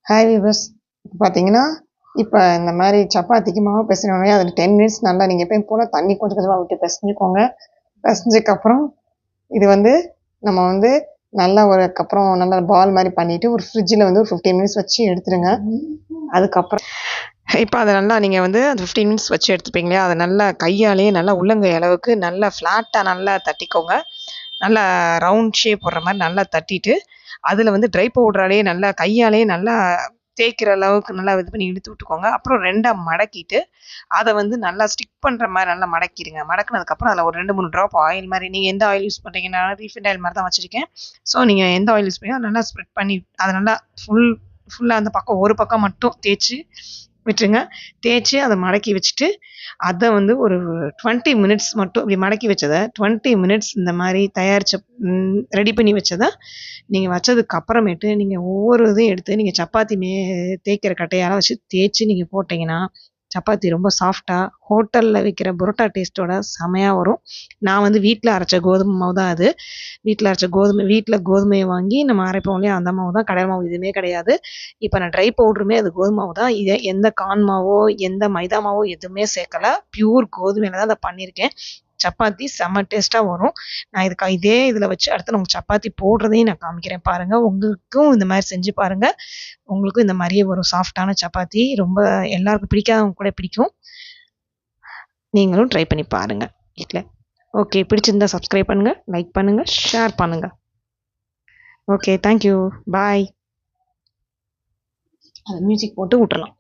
Hi viewers. பார்த்தீங்கன்னா, இப்போ இந்த மாரி சப்பாத்திக்கு மாவு பெசையணும்னா, அதில் 10 மினிட்ஸ் நல்லா நீங்கள் எப்பயும் போல தண்ணி கொஞ்சம் கொஞ்சமாக விட்டு பெசஞ்சுக்கோங்க. பெசஞ்சதுக்கப்புறம் இது வந்து நம்ம வந்து நல்லா அதுக்கப்புறம் நல்லா பால் மாரி பண்ணிவிட்டு ஒரு ஃப்ரிட்ஜில் வந்து ஒரு 15 மினிட்ஸ் வச்சு எடுத்துருங்க. அதுக்கப்புறம் இப்போ அதை நல்லா நீங்கள் வந்து அந்த 15 மினிட்ஸ் வச்சு எடுத்துப்பீங்க இல்லையா, அதை நல்லா கையாலேயே நல்லா உள்ளங்கை அளவுக்கு நல்லா ஃப்ளாட்டாக நல்லா தட்டிக்கோங்க. நல்லா ரவுண்ட் ஷேப் வர்ற மாதிரி நல்லா தட்டிட்டு, அதில் வந்து ட்ரை பவுடராலேயே நல்லா கையாலேயே நல்லா தேய்க்கிற அளவுக்கு நல்லா இது பண்ணி இழுத்து விட்டுக்கோங்க. அப்புறம் 2ஆ மடக்கிட்டு, அதை வந்து நல்லா ஸ்டிக் பண்ணுற மாதிரி நல்லா மடக்கிடுங்க. மடக்குனதுக்கப்புறம் அதில் ஒரு 2, 3 ட்ராப் ஆயில் மாதிரி நீங்கள் எந்த ஆயில் யூஸ் பண்ணுறீங்க, நான் ரீஃபைண்ட் ஆயில் மாதிரி தான் வச்சுருக்கேன். ஸோ நீங்கள் எந்த ஆயில் யூஸ் பண்ணீங்களோ நல்லா ஸ்ப்ரெட் பண்ணி அதை நல்லா ஃபுல்லாக அந்த பக்கம் ஒரு பக்கம் மட்டும் தேய்ச்சி விட்டுருங்க. தேய்ச்சி அதை மடக்கி வச்சுட்டு, அதை வந்து ஒரு 20 மினிட்ஸ் மட்டும் இப்படி மடக்கி வச்சதை 20 மினிட்ஸ் இந்த மாதிரி தயாரித்த ரெடி பண்ணி வச்சதை நீங்கள் வச்சதுக்கு அப்புறமேட்டு நீங்கள் ஒவ்வொரு இதையும் எடுத்து நீங்கள் சப்பாத்தி தேய்க்கிற கட்டையால் வச்சு தேய்ச்சி நீங்கள் போட்டிங்கன்னா சப்பாத்தி ரொம்ப சாஃப்டாக ஹோட்டலில் விற்கிற புரோட்டா டேஸ்ட்டோட செமையாக வரும். நான் வந்து வீட்டில் அரைச்ச கோதுமை மாவு தான் அது. வீட்டில் கோதுமையை வாங்கி நம்ம அரைப்போம் இல்லையா, அந்த மாவு தான். கடை மாவு எதுவுமே கிடையாது. இப்போ நான் ட்ரை பவுடருமே அது கோதுமை மாவு தான். இதை எந்த கார்ன் மாவோ எந்த மைதா மாவோ எதுவுமே சேர்க்கல. பியூர் கோதுமையில் தான் அதை பண்ணியிருக்கேன். சப்பாத்தி செம்ம டேஸ்ட்டாக வரும். நான் இதே இதில் வச்சு அடுத்து நான் சப்பாத்தி போடுறதையும் நான் காமிக்கிறேன் பாருங்கள். உங்களுக்கும் இந்த மாதிரி செஞ்சு பாருங்கள். உங்களுக்கும் இந்த மாதிரியே வரும் சாஃப்டான சப்பாத்தி. ரொம்ப எல்லாருக்கும் பிடிக்காதவங்க கூட பிடிக்கும். நீங்களும் ட்ரை பண்ணி பாருங்கள் வீட்டில். ஓகே, பிடிச்சிருந்தா சப்ஸ்கிரைப் பண்ணுங்கள், லைக் பண்ணுங்கள், ஷேர் பண்ணுங்கள். ஓகே, தேங்க்யூ, பாய். அது மியூசிக் போட்டு விட்டுறலாம்.